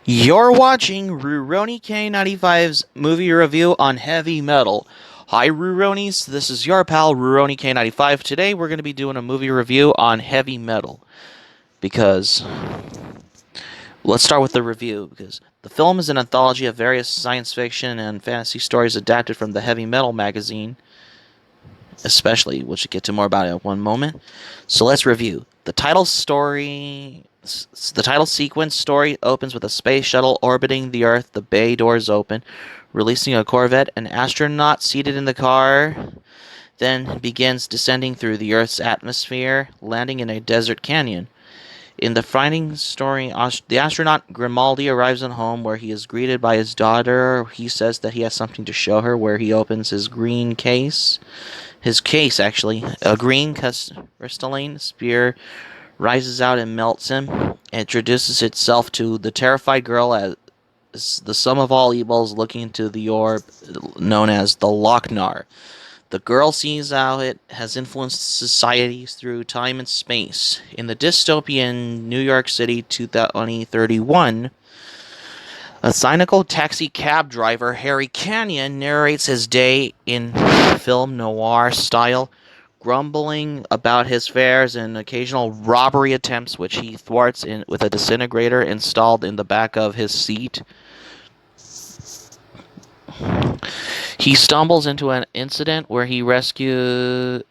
You're watching Rurouni K95's movie review on heavy metal. Hi Ruronis, this is your pal Rurouni K95. Today we're going to be doing a movie review on heavy metal. Because, let's start with the review, because the film is an anthology of various science fiction and fantasy stories adapted from the Heavy Metal magazine, especially, which we'll get to more about in one moment. So let's review. The title sequence story opens with a space shuttle orbiting the Earth. The bay doors open, releasing a Corvette. An astronaut seated in the car then begins descending through the Earth's atmosphere, landing in a desert canyon. In the frightening story, the astronaut Grimaldi arrives at home where he is greeted by his daughter. He says that he has something to show her, where he opens his green case. His case, actually. A green crystalline spear rises out and melts him. It introduces itself to the terrified girl as the sum of all evils, looking into the orb known as the Lochnar. The girl sees how it has influenced societies through time and space. In the dystopian New York City 2031, a cynical taxi cab driver, Harry Canyon, narrates his day in film noir style, grumbling about his fares and occasional robbery attempts, which he thwarts with a disintegrator installed in the back of his seat. He stumbles into an incident where he rescues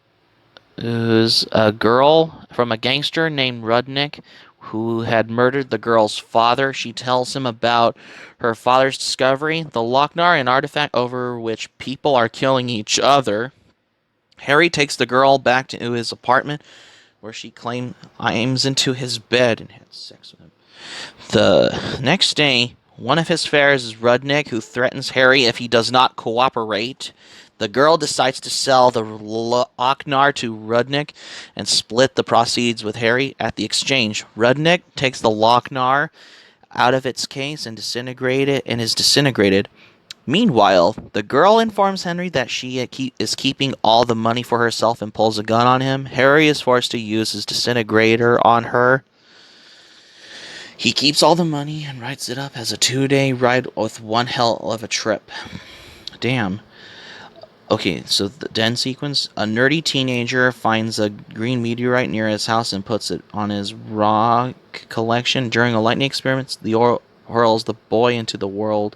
a girl from a gangster named Rudnick, who had murdered the girl's father. She tells him about her father's discovery, the Lochnar, an artifact over which people are killing each other. Harry takes the girl back to his apartment, where she climbs into his bed and has sex with him. The next day, one of his fares is Rudnick, who threatens Harry if he does not cooperate. The girl decides to sell the Lochnar to Rudnick and split the proceeds with Harry. At the exchange, Rudnick takes the Lochnar out of its case and is disintegrated. Meanwhile, the girl informs Henry that she is keeping all the money for herself and pulls a gun on him. Harry is forced to use his disintegrator on her. He keeps all the money and writes it up as a 2-day ride with one hell of a trip. Damn. Okay, so the den sequence. A nerdy teenager finds a green meteorite near his house and puts it on his rock collection. During a lightning experiment, the hurls the boy into the world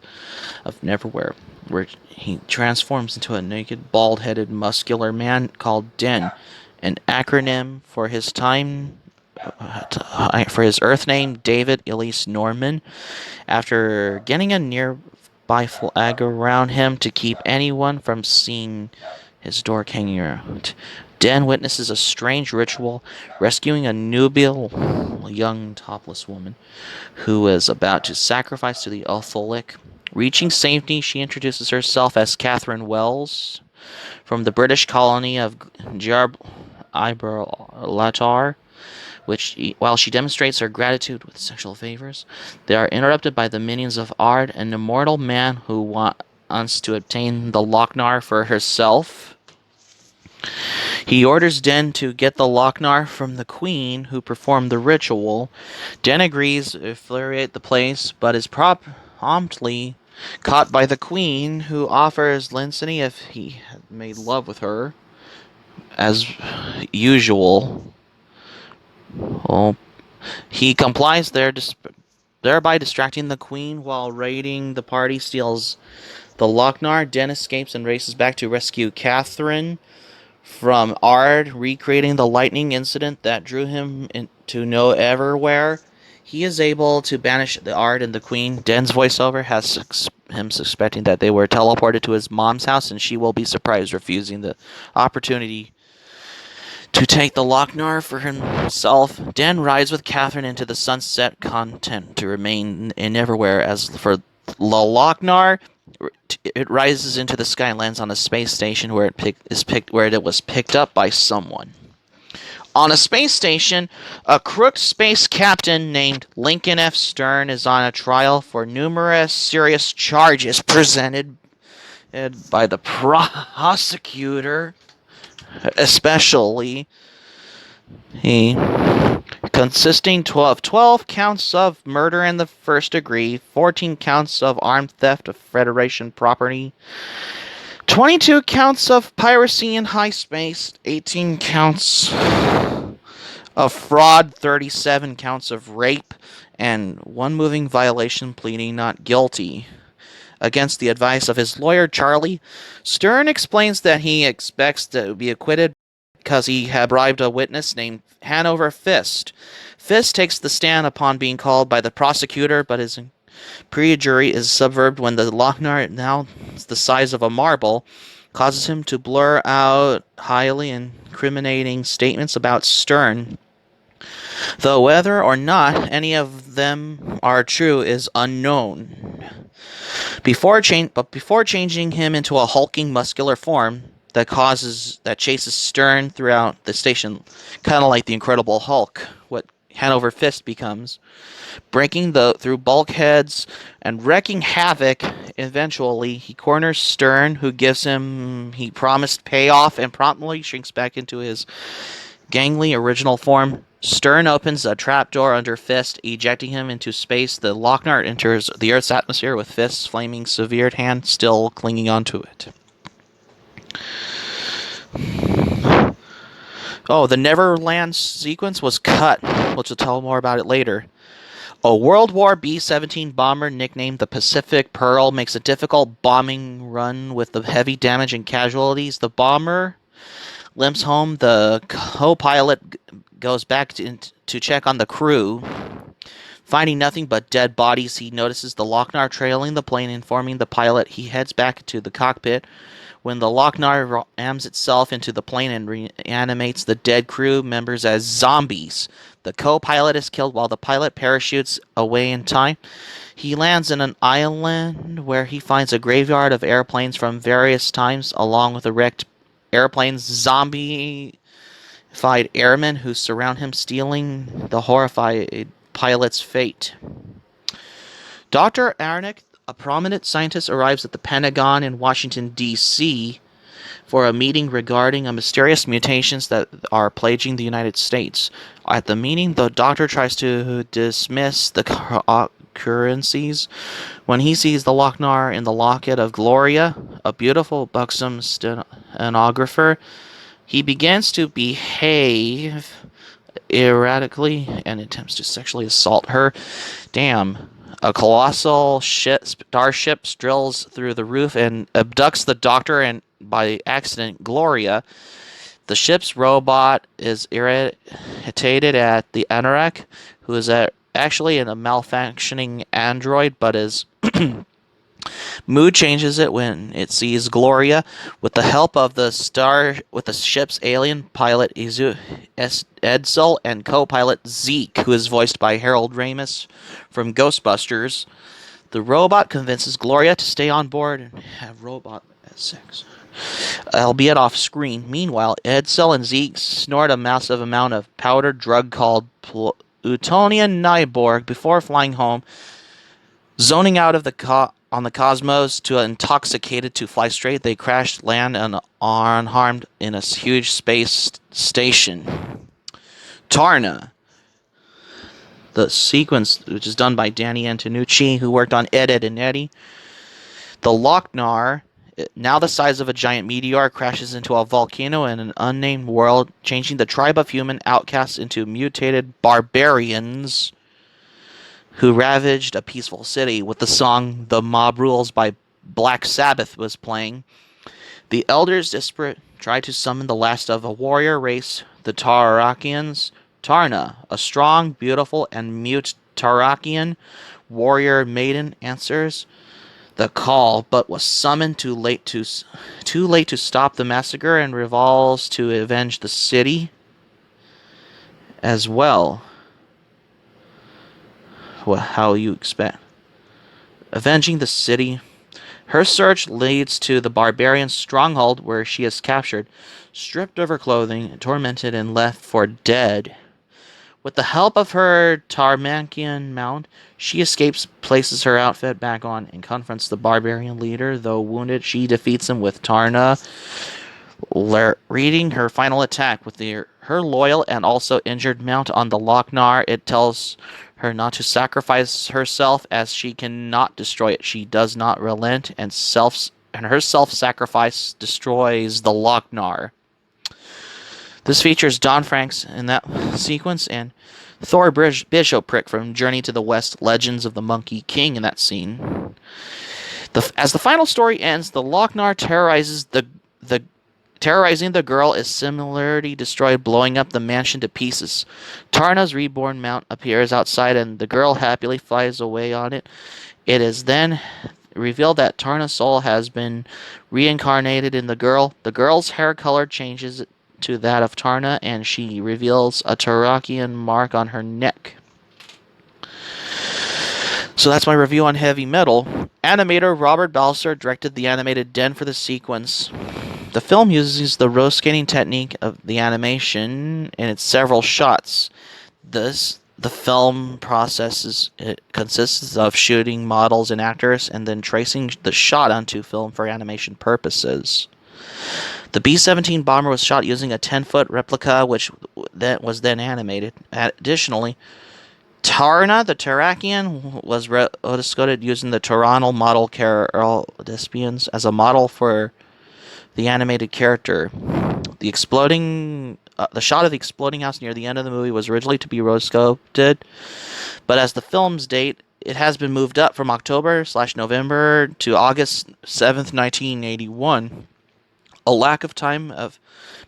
of Neverwhere, where he transforms into a naked, bald-headed, muscular man called Den, an acronym for his Earth name, David Elise Norman. After getting a nearby flag around him to keep anyone from seeing his door hanging around, Den witnesses a strange ritual, rescuing a nubile, young topless woman who is about to sacrifice to the Otholic. Reaching safety, she introduces herself as Catherine Wells from the British colony of Gibraltar, while she demonstrates her gratitude with sexual favors, they are interrupted by the minions of Ard, an immortal man who wants to obtain the Lochnar for herself. He orders Den to get the Lochnar from the Queen, who performed the ritual. Den agrees to infiltrate the place, but is promptly caught by the Queen, who offers Lincini if he had made love with her, as usual. Well, he complies thereby distracting the Queen. While raiding, the party steals the Lochnar. Den escapes and races back to rescue Catherine from Ard, recreating the lightning incident that drew him into No Everywhere. He is able to banish the Ard and the Queen. Den's voiceover has him suspecting that they were teleported to his mom's house, and she will be surprised, refusing the opportunity to take the Lochnar for himself. Den rides with Catherine into the sunset, content to remain in Everywhere. As for the Lochnar, it rises into the sky and lands on a space station where it was picked up by someone. On a space station, a crooked space captain named Lincoln F. Stern is on a trial for numerous serious charges presented by the prosecutor. Especially, he consisting of 12 counts of murder in the first degree, 14 counts of armed theft of Federation property, 22 counts of piracy in high space, 18 counts of fraud, 37 counts of rape, and one moving violation pleading not guilty. Against the advice of his lawyer, Charlie, Stern explains that he expects to be acquitted because he had bribed a witness named Hanover Fist. Fist takes the stand upon being called by the prosecutor, but his perjury is subverted when the Lochnar, now the size of a marble, causes him to blur out highly incriminating statements about Stern. Though whether or not any of them are true is unknown. Before changing him into a hulking, muscular form that chases Stern throughout the station, kind of like the Incredible Hulk, what Hanover Fist becomes, breaking through bulkheads and wreaking havoc. Eventually, he corners Stern, who gives him he promised payoff, and promptly shrinks back into his gangly original form. Stern opens a trapdoor under Fist, ejecting him into space. The Lochnar enters the Earth's atmosphere with Fist's flaming severed hand still clinging onto it. Oh, the Neverland sequence was cut, which we'll tell more about it later. A World War B-17 bomber nicknamed the Pacific Pearl makes a difficult bombing run with the heavy damage and casualties. The bomber limps home. The co-pilot goes back to check on the crew. Finding nothing but dead bodies, he notices the Lochnar trailing the plane, informing the pilot. He heads back to the cockpit when the Lochnar rams itself into the plane and reanimates the dead crew members as zombies. The co-pilot is killed while the pilot parachutes away in time. He lands in an island where he finds a graveyard of airplanes from various times, along with the wrecked airplanes, zombified airmen who surround him, stealing the horrified pilot's fate. Dr. Aronnax, a prominent scientist, arrives at the Pentagon in Washington, D.C. for a meeting regarding mysterious mutations that are plaguing the United States. At the meeting, the doctor tries to dismiss the occurrences when he sees the Lochnar in the locket of Gloria, a beautiful, buxom stenographer. He begins to behave erratically and attempts to sexually assault her. Damn. A colossal starship drills through the roof and abducts the doctor and, by accident, Gloria. The ship's robot is irritated at the Anorak, who is actually a malfunctioning android, but his mood changes it when it sees Gloria. With the help of the ship's alien pilot Edsel and co-pilot Zeke, who is voiced by Harold Ramis from Ghostbusters, the robot convinces Gloria to stay on board and have robot sex, albeit off screen. Meanwhile, Edsel and Zeke snort a massive amount of powdered drug called Plutonian Nyborg before flying home, zoning out of on the cosmos too intoxicated to fly straight. They crash land unharmed in a huge space station. Tarna. The sequence, which is done by Danny Antonucci, who worked on Ed, and Eddie. The Lochnar, now the size of a giant meteor, crashes into a volcano in an unnamed world, changing the tribe of human outcasts into mutated barbarians who ravaged a peaceful city. With the song The Mob Rules by Black Sabbath was playing, the elders, desperate, try to summon the last of a warrior race, the Tarakians. Tarna, a strong, beautiful, and mute Tarakian warrior maiden, answers the call, but was summoned too late to stop the massacre, and resolves to avenge the city as well. How you expect. Avenging the city. Her search leads to the barbarian stronghold, where she is captured, stripped of her clothing, tormented, and left for dead. With the help of her Tarmankian mount, she escapes, places her outfit back on, and confronts the barbarian leader. Though wounded, she defeats him with Tarna, Reading her final attack with her loyal and also injured mount on the Lochnar, it tells her not to sacrifice herself as she cannot destroy it. She does not relent, and her self-sacrifice destroys the Lochnar. This features Don Franks in that sequence and Thor Bishoprick from Journey to the West: Legends of the Monkey King in that scene. As the final story ends, the Lochnar terrorizing the girl is similarly destroyed, blowing up the mansion to pieces. Tarna's reborn mount appears outside, and the girl happily flies away on it. It is then revealed that Tarna's soul has been reincarnated in the girl. The girl's hair color changes to that of Tarna, and she reveals a Tarakian mark on her neck. So that's my review on Heavy Metal. Animator Robert Balser directed the animated den for the sequence. The film uses the rose scanning technique of the animation in its several shots. The film consists of shooting models and actors and then tracing the shot onto film for animation purposes. The B-17 bomber was shot using a 10-foot replica, which was then animated. Additionally, Tarna, the Tarakian, was rotoscoped using the Toronal model Carol Despians as a model for the animated character. The shot of the exploding house near the end of the movie was originally to be rotoscoped, but as the film's date, it has been moved up from October/November to August 7th, 1981. A lack of time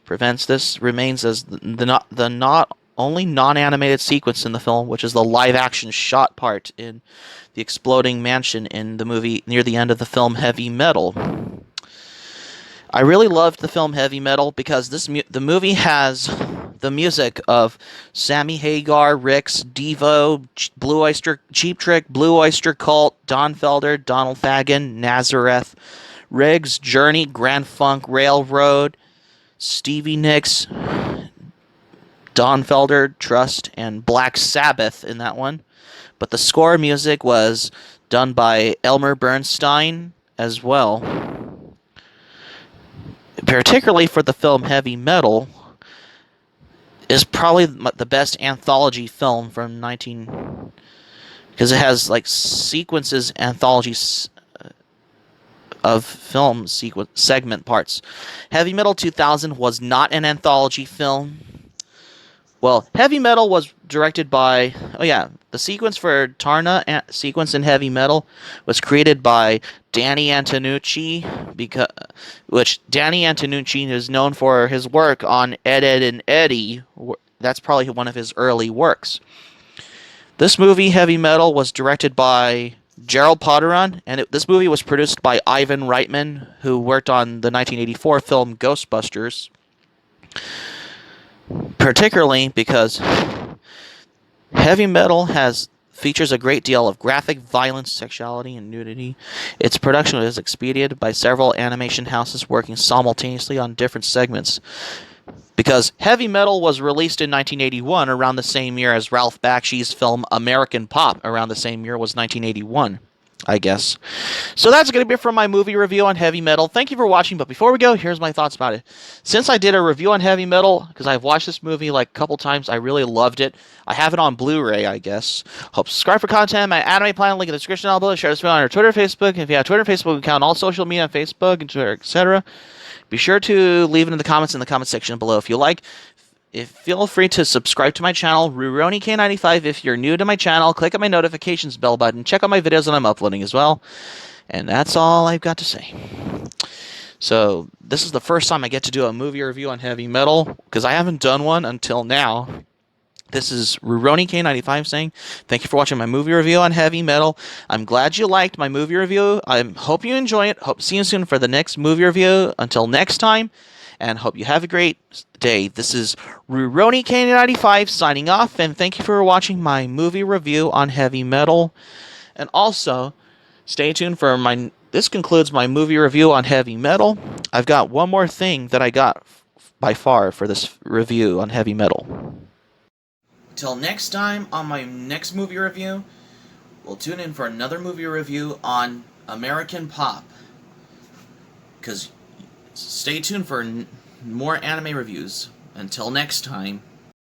prevents this remains as the not only non-animated sequence in the film, which is the live-action shot part in the exploding mansion in the movie near the end of the film Heavy Metal. I really loved the film Heavy Metal because the movie has the music of Sammy Hagar, Rix, Devo, Blue Oyster, Cheap Trick, Blue Oyster Cult, Don Felder, Donald Fagen, Nazareth, Riggs, Journey, Grand Funk Railroad, Stevie Nicks, Don Felder, Trust, and Black Sabbath in that one. But the score music was done by Elmer Bernstein as well. Particularly for the film Heavy Metal, is probably the best anthology film from because it has like sequences, anthologies of film segment parts. Heavy Metal 2000 was not an anthology film. Well, Heavy Metal was directed by... Oh yeah, the sequence for Tarna sequence in Heavy Metal was created by Danny Antonucci, which Danny Antonucci is known for his work on Ed, Edd and Eddy. That's probably one of his early works. This movie, Heavy Metal, was directed by Gerald Potteron, and this movie was produced by Ivan Reitman, who worked on the 1984 film Ghostbusters. Particularly because Heavy Metal features a great deal of graphic violence, sexuality, and nudity. Its production was expedited by several animation houses working simultaneously on different segments. Because Heavy Metal was released in 1981, around the same year as Ralph Bakshi's film American Pop, around the same year was 1981. I guess. So that's going to be it for my movie review on Heavy Metal. Thank you for watching, but before we go, here's my thoughts about it. Since I did a review on Heavy Metal, because I've watched this movie like a couple times, I really loved it. I have it on Blu-ray, I guess. Hope subscribe for content. My anime plan, link in the description down below. Share this video on our Twitter, Facebook. If you have a Twitter, Facebook account, all social media on Facebook and Twitter, etc. Be sure to leave it in the comments section below if you like. Feel free to subscribe to my channel, RuRoniK95. If you're new to my channel, click on my notifications bell button. Check out my videos that I'm uploading as well. And that's all I've got to say. So, this is the first time I get to do a movie review on Heavy Metal, because I haven't done one until now. This is RuRoniK95 saying, thank you for watching my movie review on Heavy Metal. I'm glad you liked my movie review. I hope you enjoy it. Hope to see you soon for the next movie review. Until next time. And hope you have a great day. This is RuRoniK95 signing off, and thank you for watching my movie review on Heavy Metal. And also, stay tuned for this concludes my movie review on Heavy Metal. I've got one more thing that I got by far for this review on Heavy Metal. Until next time, on my next movie review, we'll tune in for another movie review on American Pop. Because stay tuned for more anime reviews. Until next time.